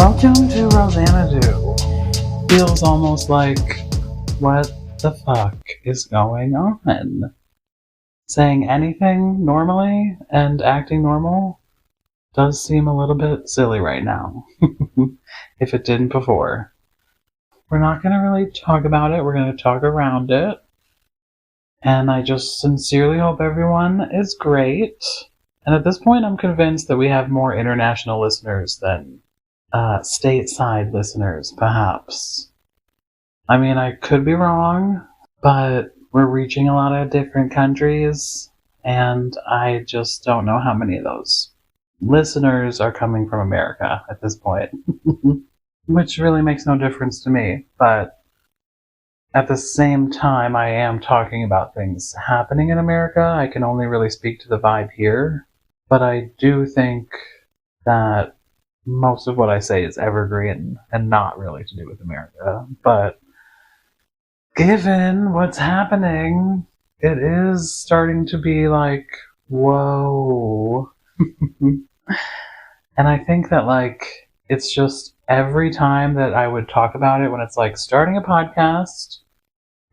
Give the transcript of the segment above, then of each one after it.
Welcome to Rosanadu. Feels almost like, what the fuck is going on? Saying anything normally and acting normal does seem a little bit silly right now, if it didn't before. We're not going to really talk about it, we're going to talk around it. And I just sincerely hope everyone is great. And at this point, I'm convinced that we have more international listeners than stateside listeners, perhaps. I mean, I could be wrong, but we're reaching a lot of different countries, and I just don't know how many of those listeners are coming from America at this point. Which really makes no difference to me, but at the same time, I am talking about things happening in America. I can only really speak to the vibe here, but I do think that most of what I say is evergreen and not really to do with America. But given what's happening, it is starting to be like, whoa. And I think that, like, it's just every time that I would talk about it, when it's like starting a podcast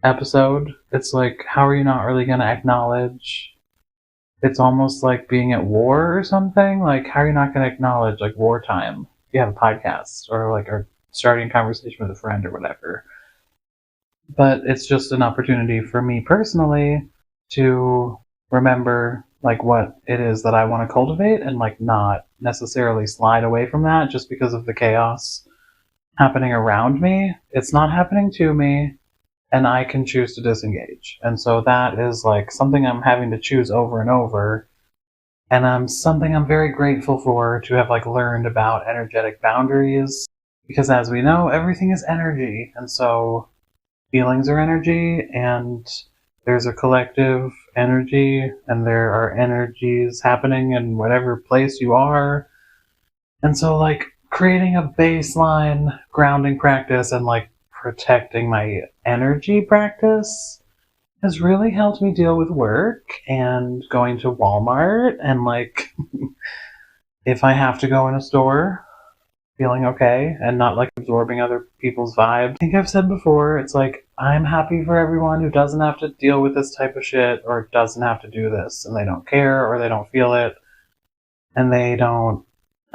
episode, it's like, how are you not really going to acknowledge? It's almost like being at war or something. Like, how are you not going to acknowledge, like, wartime if you have a podcast or, like, are starting a conversation with a friend or whatever? But it's just an opportunity for me personally to remember, like, what it is that I want to cultivate and, like, not necessarily slide away from that just because of the chaos happening around me. It's not happening to me, and I can choose to disengage. And so that is like something I'm having to choose over and over. And something I'm very grateful for to have like learned about energetic boundaries. Because as we know, everything is energy. And so feelings are energy, and there's a collective energy, and there are energies happening in whatever place you are. And so like creating a baseline grounding practice and like protecting my energy practice has really helped me deal with work and going to Walmart and like if I have to go in a store, feeling okay and not like absorbing other people's vibe. I think I've said before, it's like I'm happy for everyone who doesn't have to deal with this type of shit or doesn't have to do this and they don't care or they don't feel it and they don't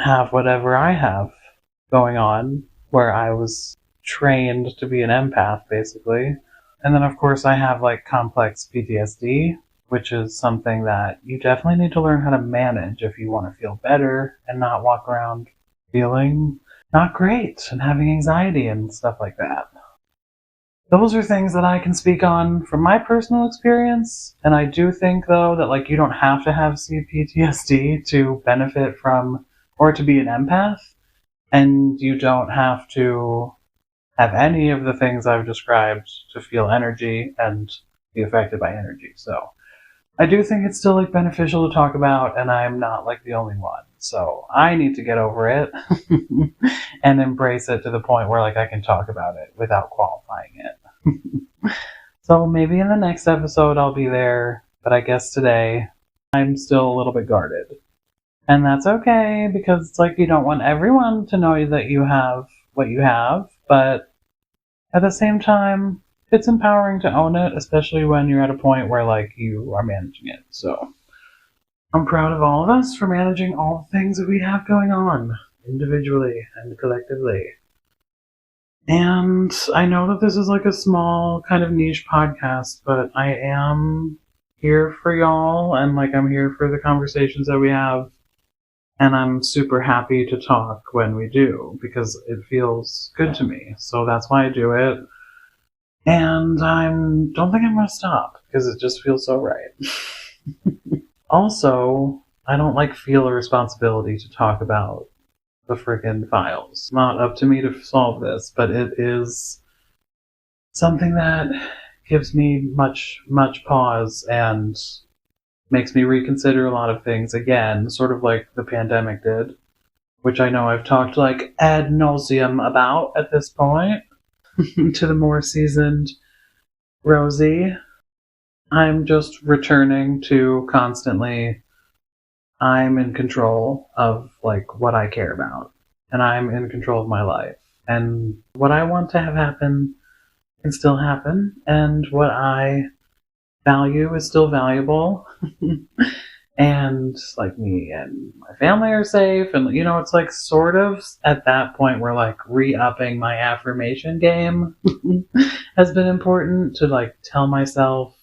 have whatever I have going on where I was trained to be an empath, basically. And then, of course, I have like complex PTSD, which is something that you definitely need to learn how to manage if you want to feel better and not walk around feeling not great and having anxiety and stuff like that. Those are things that I can speak on from my personal experience. And I do think, though, that like you don't have to have CPTSD to benefit from or to be an empath. And you don't have to have any of the things I've described to feel energy and be affected by energy. So I do think it's still like beneficial to talk about, and I'm not like the only one. So I need to get over it and embrace it to the point where like I can talk about it without qualifying it. So maybe in the next episode I'll be there, but I guess today I'm still a little bit guarded. And that's okay, because it's like you don't want everyone to know that you have what you have, but at the same time, it's empowering to own it, especially when you're at a point where like you are managing it. So I'm proud of all of us for managing all the things that we have going on, individually and collectively. And I know that this is like a small kind of niche podcast, but I am here for y'all, and like I'm here for the conversations that we have. And I'm super happy to talk when we do, because it feels good to me. So that's why I do it. And I don't think I'm going to stop, because it just feels so right. Also, I don't like feel a responsibility to talk about the frickin' files. Not up to me to solve this, but it is something that gives me much pause and makes me reconsider a lot of things again, sort of like the pandemic did, which I know I've talked like ad nauseum about at this point to the more seasoned Rosie. I'm just returning to constantly, I'm in control of like what I care about. and I'm in control of my life. And what I want to have happen can still happen, and what I value is still valuable. And like me and my family are safe, and it's like sort of at that point where like re-upping my affirmation game has been important to like tell myself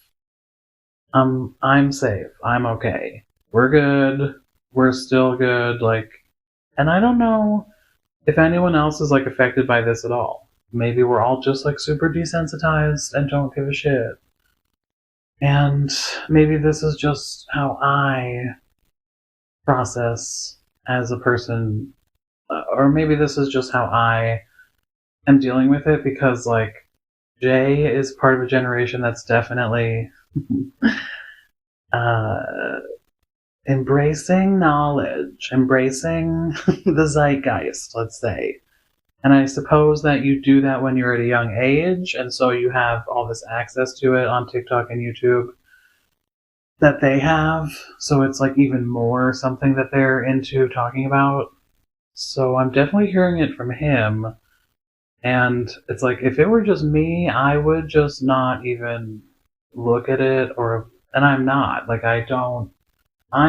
I'm safe, I'm okay, we're good, we're still good, like. And I don't know if anyone else is like affected by this at all. Maybe we're all just like super desensitized and don't give a shit. And maybe this is just how I process as a person, or maybe this is just how I am dealing with it, because like Jay is part of a generation that's definitely embracing knowledge, embracing the zeitgeist, let's say. And I suppose that you do that when you're at a young age, and so you have all this access to it on TikTok and YouTube that they have. So it's like even more something that they're into talking about. So I'm definitely hearing it from him. And it's like, if it were just me, I would just not even look at it, and I'm not. Like, I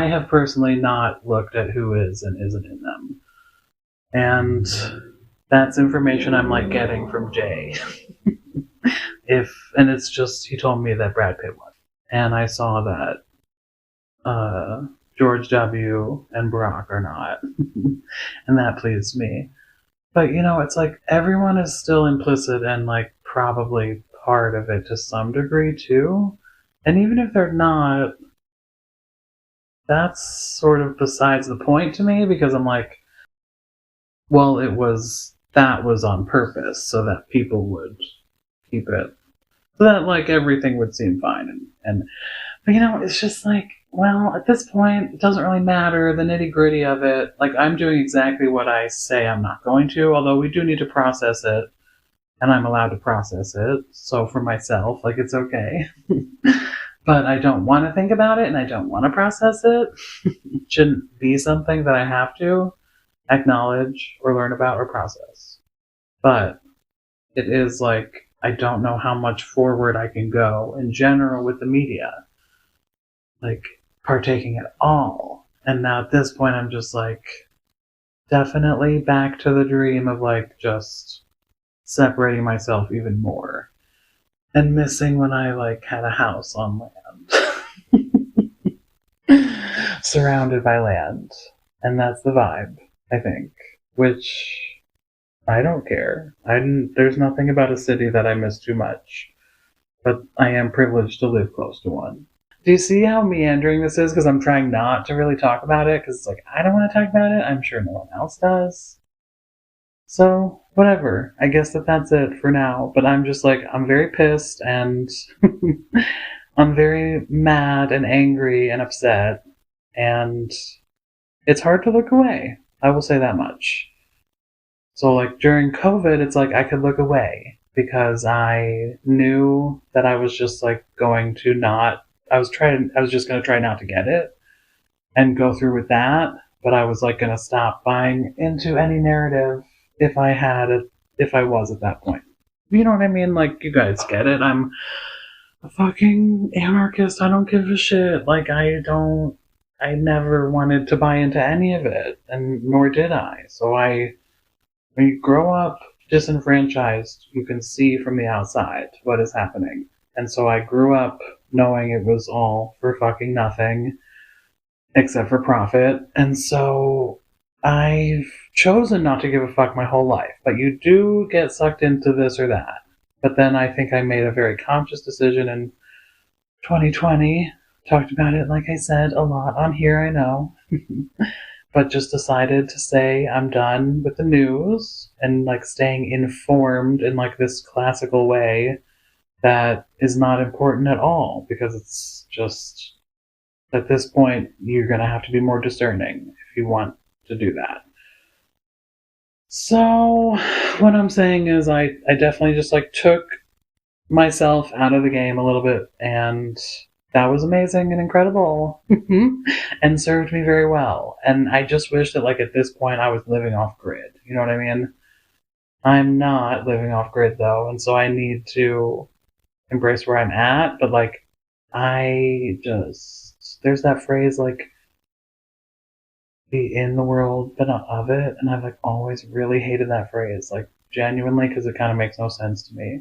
have personally not looked at who is and isn't in them. And that's information I'm like getting from Jay. And it's just, he told me that Brad Pitt won. And I saw that George W. and Barack are not. And that pleased me. But it's like everyone is still implicit and like probably part of it to some degree too. And even if they're not, that's sort of besides the point to me, because I'm like, well, that was on purpose so that people would keep it, so that like everything would seem fine. But it's just like, well, at this point, it doesn't really matter the nitty gritty of it. Like, I'm doing exactly what I say I'm not going to, although we do need to process it, and I'm allowed to process it. So for myself, like, it's okay. But I don't want to think about it, and I don't want to process it. It shouldn't be something that I have to acknowledge or learn about or process. But it is like, I don't know how much forward I can go in general with the media, like partaking at all. And now at this point, I'm just like, definitely back to the dream of like just separating myself even more, and missing when I like had a house on land. Surrounded by land. And that's the vibe, I think. Which, I don't care. There's nothing about a city that I miss too much. But I am privileged to live close to one. Do you see how meandering this is? Because I'm trying not to really talk about it, because it's like, I don't want to talk about it. I'm sure no one else does. So, whatever. I guess that's it for now. But I'm just like, I'm very pissed, and I'm very mad and angry and upset. And it's hard to look away. I will say that much. So like during COVID, it's like I could look away because I knew that I was just like going to not, I was just going to try not to get it and go through with that. But I was like going to stop buying into any narrative if I was at that point. You know what I mean? Like, you guys get it. I'm a fucking anarchist. I don't give a shit. Like, I never wanted to buy into any of it, and nor did I. So when you grow up disenfranchised, you can see from the outside what is happening. And so I grew up knowing it was all for fucking nothing, except for profit. And so I've chosen not to give a fuck my whole life. But you do get sucked into this or that. But then I think I made a very conscious decision in 2020. Talked about it, like I said, a lot on here, I know. But just decided to say I'm done with the news and like staying informed in like this classical way that is not important at all, because it's just, at this point, you're going to have to be more discerning if you want to do that. So what I'm saying is I definitely just like took myself out of the game a little bit and that was amazing and incredible and served me very well. And I just wish that, like, at this point I was living off grid. You know what I mean? I'm not living off grid though, and so I need to embrace where I'm at, but like, there's that phrase, like, be in the world but not of it, and I've like always really hated that phrase, like, genuinely, because it kind of makes no sense to me.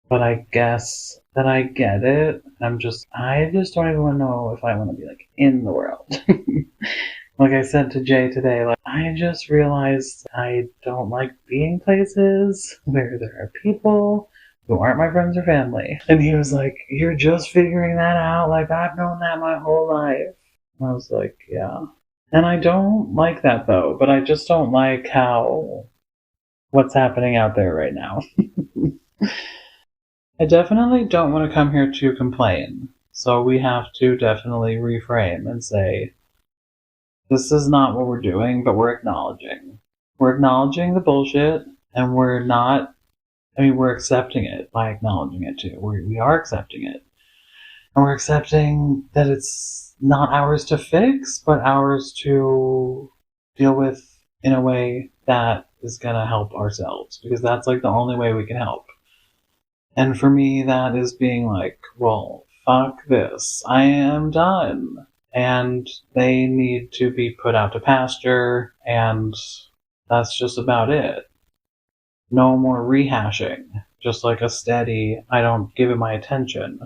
But I guess that I get it. I just don't even want to know if I want to be like in the world. Like I said to Jay today, like, I just realized I don't like being places where there are people who aren't my friends or family. And he was like, you're just figuring that out? Like, I've known that my whole life. And I was like, yeah. And I don't like that though, but I just don't like what's happening out there right now. I definitely don't want to come here to complain. So we have to definitely reframe and say, this is not what we're doing, but we're acknowledging. We're acknowledging the bullshit, and we're accepting it by acknowledging it too. We are accepting it. And we're accepting that it's not ours to fix, but ours to deal with in a way that is going to help ourselves. Because that's like the only way we can help. And for me, that is being like, well, fuck this. I am done. And they need to be put out to pasture, and that's just about it. No more rehashing. Just like a steady, I don't give it my attention,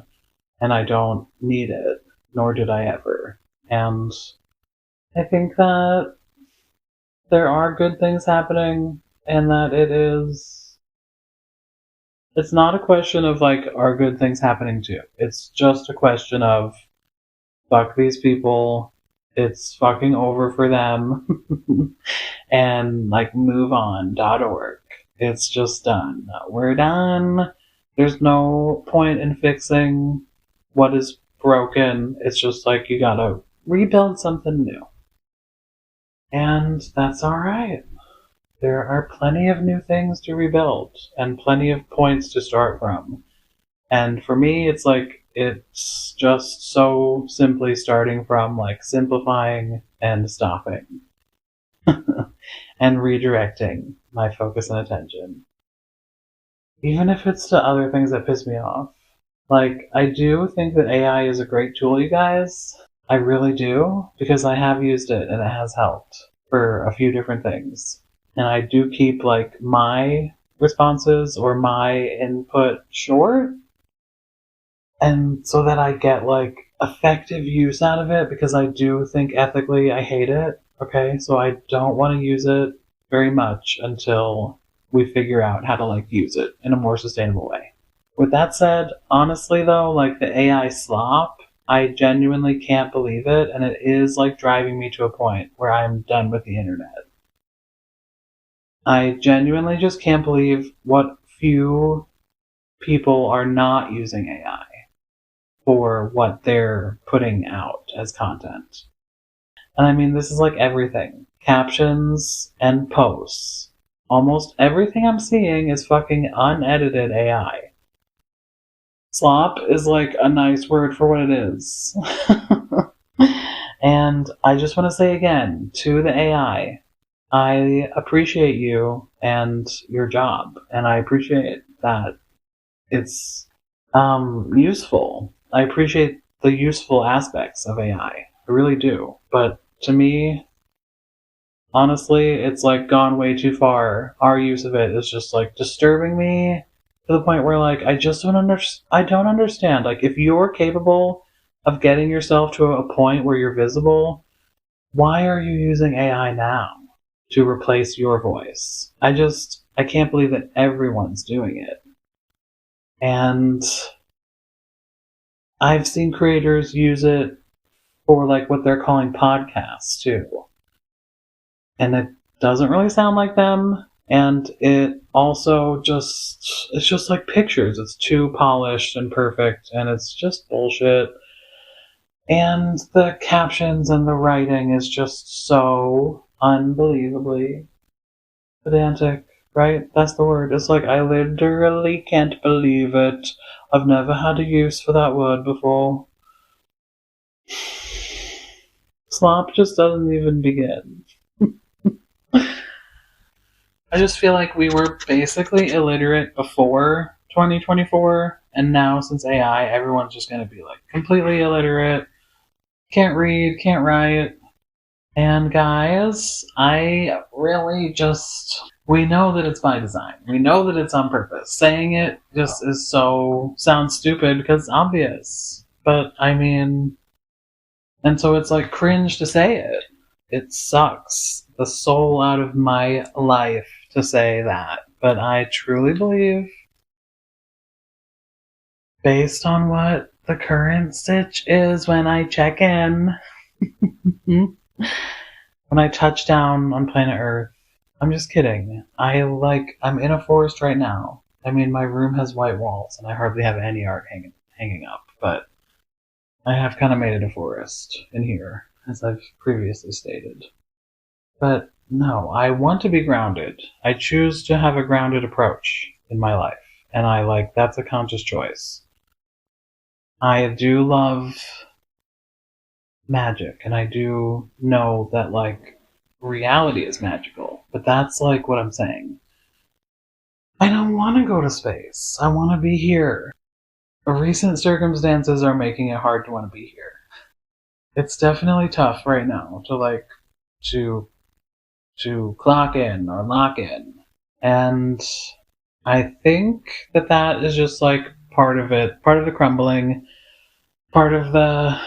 and I don't need it, nor did I ever. And I think that there are good things happening, and that it's not a question of like, are good things happening too? It's just a question of, fuck these people, it's fucking over for them, and like, move on.org. It's just done. We're done. There's no point in fixing what is broken. It's just like, you gotta rebuild something new. And that's alright. There are plenty of new things to rebuild, and plenty of points to start from. And for me, it's like, it's just so simply starting from like simplifying and stopping and redirecting my focus and attention. Even if it's to other things that piss me off. Like, I do think that AI is a great tool, you guys. I really do, because I have used it and it has helped for a few different things. And I do keep like my responses or my input short, and so that I get like effective use out of it, because I do think ethically I hate it. Okay, so I don't want to use it very much until we figure out how to like use it in a more sustainable way. With that said, honestly though, like, the AI slop, I genuinely can't believe it, and it is like driving me to a point where I'm done with the internet. I genuinely just can't believe what few people are not using AI for what they're putting out as content. And I mean, this is like everything. Captions and posts. Almost everything I'm seeing is fucking unedited AI. Slop is like a nice word for what it is. And I just want to say again, to the AI, I appreciate you and your job, and I appreciate that it's useful. I appreciate the useful aspects of AI. I really do. But to me, honestly, it's like gone way too far. Our use of it is just like disturbing me to the point where like I don't understand. Like, if you're capable of getting yourself to a point where you're visible, why are you using AI now to replace your voice? I can't believe that everyone's doing it. And I've seen creators use it for like what they're calling podcasts too. And it doesn't really sound like them. And it's just like pictures. It's too polished and perfect, and it's just bullshit. And the captions and the writing is just so unbelievably pedantic. right? That's the word. It's like, I literally can't believe it. I've never had a use for that word before. Slop just doesn't even begin. I just feel like we were basically illiterate before 2024, and now since AI, everyone's just gonna be like completely illiterate, can't read, can't write. And guys, I really just. We know that it's by design. We know that it's on purpose. Saying it just is sounds stupid because it's obvious. But I mean. And so it's like cringe to say it. It sucks the soul out of my life to say that. But I truly believe, based on what the current stitch is when I check in, when I touch down on planet Earth, I'm just kidding. I'm in a forest right now. I mean, my room has white walls, and I hardly have any art hanging up, but I have kind of made it a forest in here, as I've previously stated. But no, I want to be grounded. I choose to have a grounded approach in my life, and that's a conscious choice. I do love magic, and I do know that, reality is magical, but that's, what I'm saying. I don't want to go to space. I want to be here. Recent circumstances are making it hard to want to be here. It's definitely tough right now to clock in or lock in. And I think that is just part of it, part of the crumbling, part of the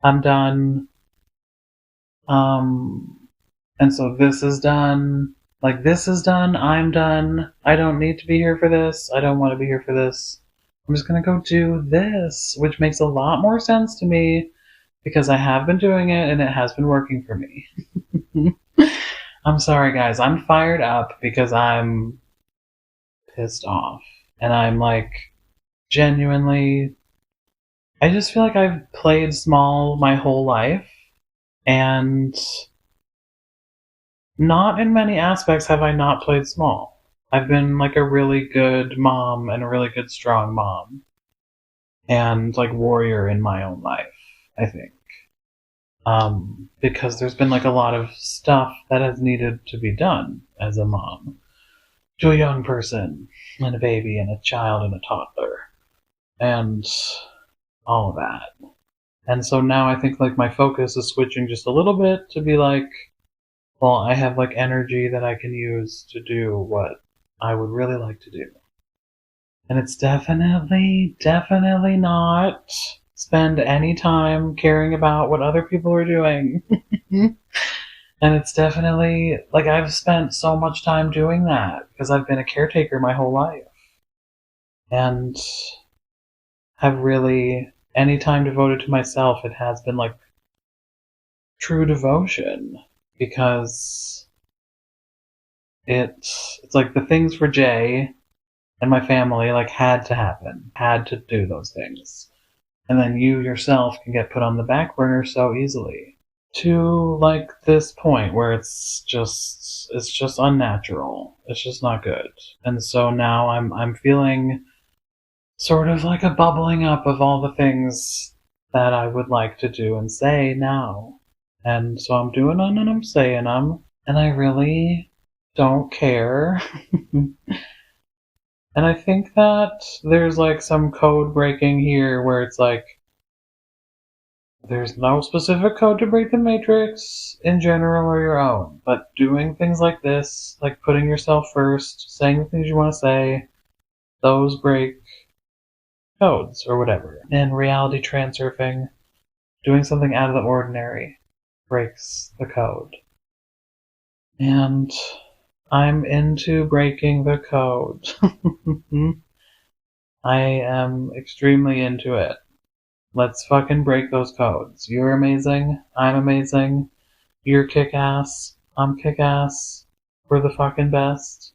I'm done. And so this is done. This is done. I'm done. I don't need to be here for this. I don't want to be here for this. I'm just gonna go do this, which makes a lot more sense to me because I have been doing it and it has been working for me. I'm sorry, guys. I'm fired up because I'm pissed off. And I'm genuinely. I just feel like I've played small my whole life. And not in many aspects have I not played small. I've been a really good mom and a really good strong mom. And warrior in my own life, I think. Because there's been a lot of stuff that has needed to be done as a mom to a young person and a baby and a child and a toddler and all of that. And so now I think my focus is switching just a little bit to be well, I have energy that I can use to do what I would really like to do. And it's definitely not spend any time caring about what other people are doing. And it's definitely I've spent so much time doing that because I've been a caretaker my whole life. And have really any time devoted to myself, it has been true devotion because it's the things for Jay and my family had to happen, had to do those things. And then you yourself can get put on the back burner so easily to this point where it's just unnatural. It's just not good. And so now I'm feeling sort of a bubbling up of all the things that I would like to do and say now. And so I'm doing them and I'm saying them, and I really don't care. And I think that there's some code breaking here where it's there's no specific code to break the matrix in general or your own, but doing things like this, putting yourself first, saying the things you want to say, those break codes or whatever. And reality transurfing, doing something out of the ordinary, breaks the code. And I'm into breaking the code. I am extremely into it. Let's fucking break those codes. You're amazing. I'm amazing. You're kick-ass. I'm kick-ass. We're the fucking best.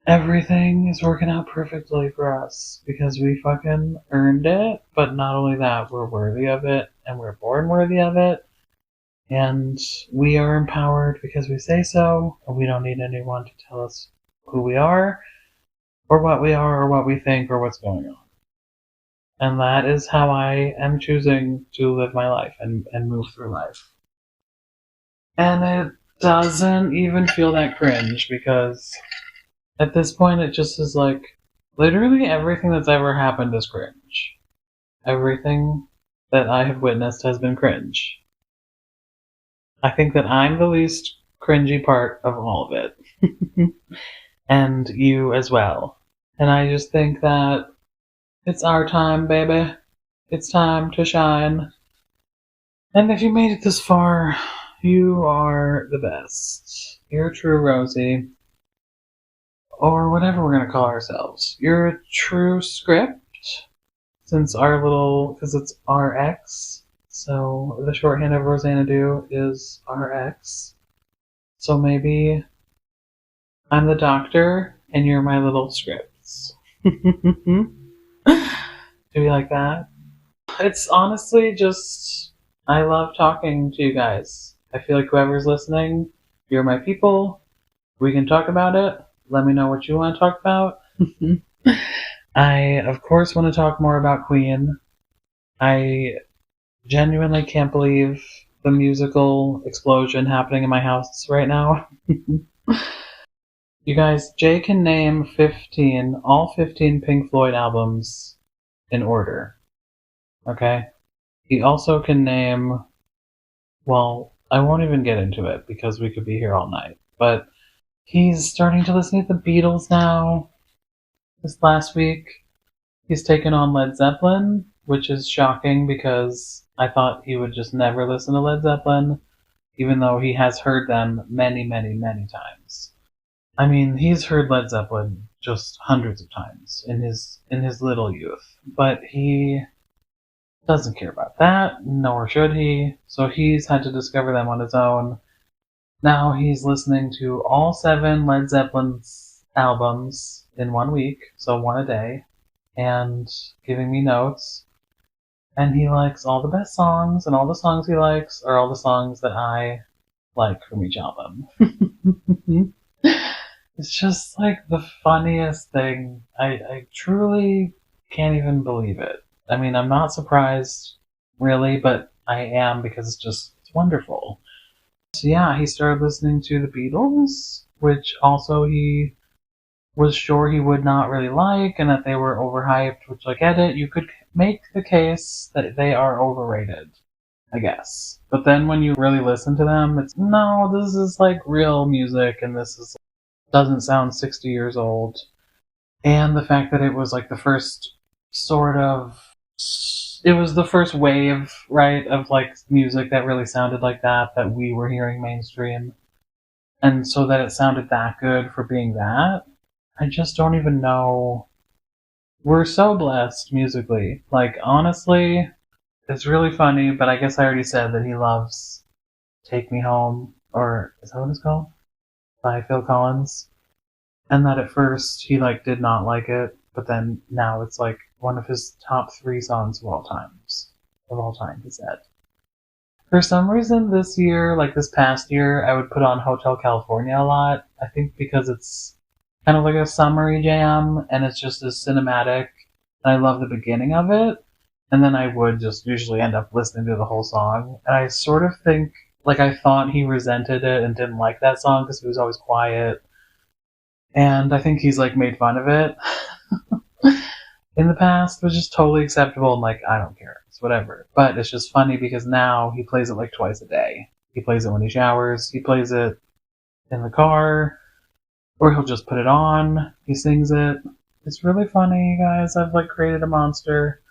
Everything is working out perfectly for us because we fucking earned it. But not only that, we're worthy of it, and we're born worthy of it. And we are empowered because we say so, and we don't need anyone to tell us who we are, or what we are, or what we think, or what's going on. And that is how I am choosing to live my life and move through life. And it doesn't even feel that cringe because at this point it just is like literally everything that's ever happened is cringe. Everything that I have witnessed has been cringe. I think that I'm the least cringy part of all of it. And you as well. And I just think that it's our time, baby. It's time to shine. And if you made it this far, you are the best. You're a true Rosie. Or whatever we're going to call ourselves. You're a true script. Since because it's RX. So the shorthand of Rosanna is RX. So maybe I'm the doctor and you're my little scripts. Do you like that? It's honestly just, I love talking to you guys. I feel like whoever's listening, you're my people. We can talk about it. Let me know what you want to talk about. I, of course, want to talk more about Queen. I genuinely can't believe the musical explosion happening in my house right now. You guys, Jay can name all 15 Pink Floyd albums in order. Okay? He also can name, well, I won't even get into it because we could be here all night, but he's starting to listen to the Beatles now. This last week, he's taken on Led Zeppelin, which is shocking because I thought he would just never listen to Led Zeppelin, even though he has heard them many, many, many times. I mean, he's heard Led Zeppelin just hundreds of times in his little youth, but he doesn't care about that, nor should he, so he's had to discover them on his own. Now he's listening to all 7 Led Zeppelin's albums in 1 week, so 1 a day, and giving me notes. And he likes all the best songs, and all the songs he likes are all the songs that I like from each album. It's just like the funniest thing. I truly can't even believe it. I mean, I'm not surprised, really, but I am because it's wonderful. So yeah, he started listening to the Beatles, which also he was sure he would not really like, and that they were overhyped, which I get it. You could make the case that they are overrated, I guess. But then when you really listen to them, it's, no, this is like real music, and doesn't sound 60 years old. And the fact that it was like the first it was the first wave, right, of like music that really sounded like that we were hearing mainstream. And so that it sounded that good for being that, I just don't even know. We're so blessed musically. Like, honestly, it's really funny, but I guess I already said that he loves Take Me Home, or is that what it's called? By Phil Collins. And that at first he like did not like it, but then now it's like one of his top 3 songs of all time, he said. For some reason this year, like this past year, I would put on Hotel California a lot. I think because it's kind of like a summery jam, and it's just as cinematic, and I love the beginning of it, and then I would just usually end up listening to the whole song, and I sort of think, like I thought he resented it and didn't like that song because he was always quiet, and I think he's like made fun of it in the past, which is totally acceptable, and like, I don't care, it's whatever. But it's just funny because now he plays it like twice a day. He plays it when he showers, he plays it in the car, or he'll just put it on, he sings it. It's really funny, you guys. I've like created a monster.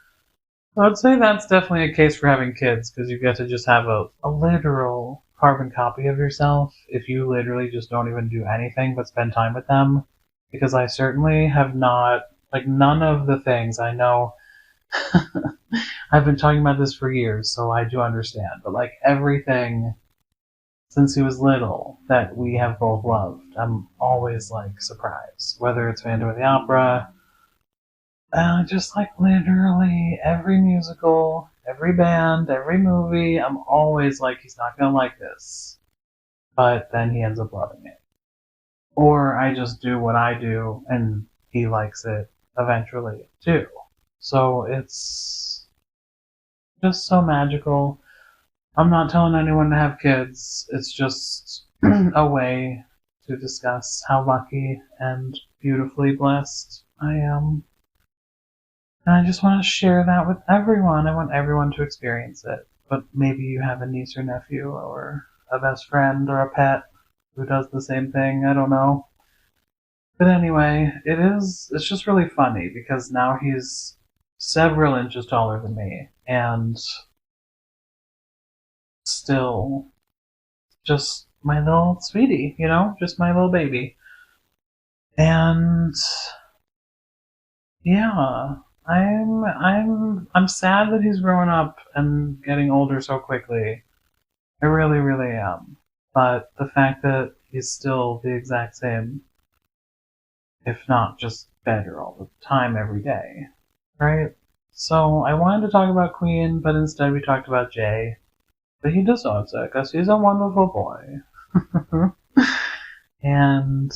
So I'd say that's definitely a case for having kids, because you get to just have a literal carbon copy of yourself if you literally just don't even do anything but spend time with them. Because I certainly have not, like, none of the things I know. I've been talking about this for years, so I do understand. But like everything since he was little that we have both loved, I'm always like surprised. Whether it's Phantom of the Opera, just like literally every musical, every band, every movie, I'm always like, he's not gonna like this. But then he ends up loving it. Or I just do what I do and he likes it eventually too. So it's just so magical. I'm not telling anyone to have kids. It's just a way to discuss how lucky and beautifully blessed I am. And I just want to share that with everyone. I want everyone to experience it. But maybe you have a niece or nephew or a best friend or a pet who does the same thing. I don't know. But anyway, it's just really funny because now he's several inches taller than me and still just my little sweetie, just my little baby. And yeah, I'm sad that he's growing up and getting older so quickly. I really, really am. But the fact that he's still the exact same, if not just better all the time, every day, right? So I wanted to talk about Queen, but instead we talked about Jay. But he deserves it because he's a wonderful boy. And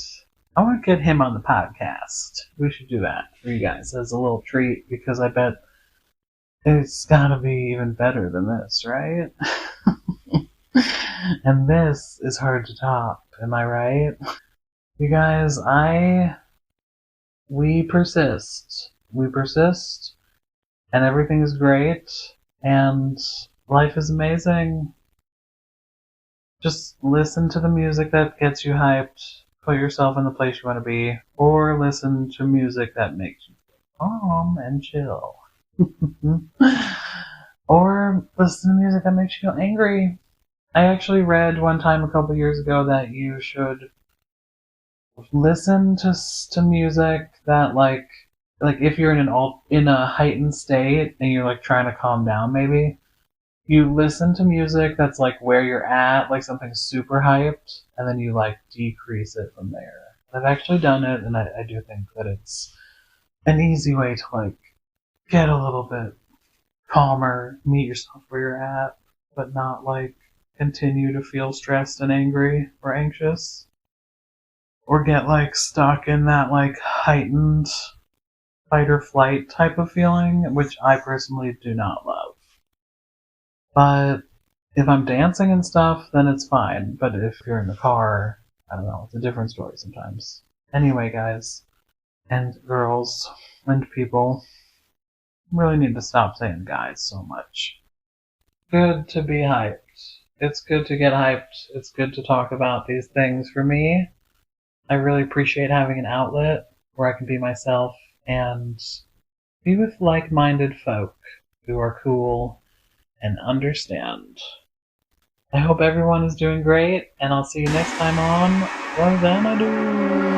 I want to get him on the podcast. We should do that for you guys as a little treat because I bet it's gotta be even better than this, right? And this is hard to top, am I right? You guys, we persist. We persist, and everything is great, and life is amazing. Just listen to the music that gets you hyped, put yourself in the place you want to be, or listen to music that makes you calm and chill. Or listen to music that makes you feel angry. I actually read one time a couple years ago that you should listen to music that like if you're in a heightened state and you're like trying to calm down, maybe you listen to music that's like where you're at, like something super hyped, and then you like decrease it from there. I've actually done it, and I do think that it's an easy way to like get a little bit calmer, meet yourself where you're at, but not like continue to feel stressed and angry or anxious. Or get like stuck in that like heightened fight or flight type of feeling, which I personally do not love. But if I'm dancing and stuff, then it's fine. But if you're in the car, I don't know, it's a different story sometimes. Anyway, guys, and girls, and people, really need to stop saying guys so much. Good to be hyped. It's good to get hyped. It's good to talk about these things for me. I really appreciate having an outlet where I can be myself and be with like-minded folk who are cool and understand. I hope everyone is doing great, and I'll see you next time on What Xanadu.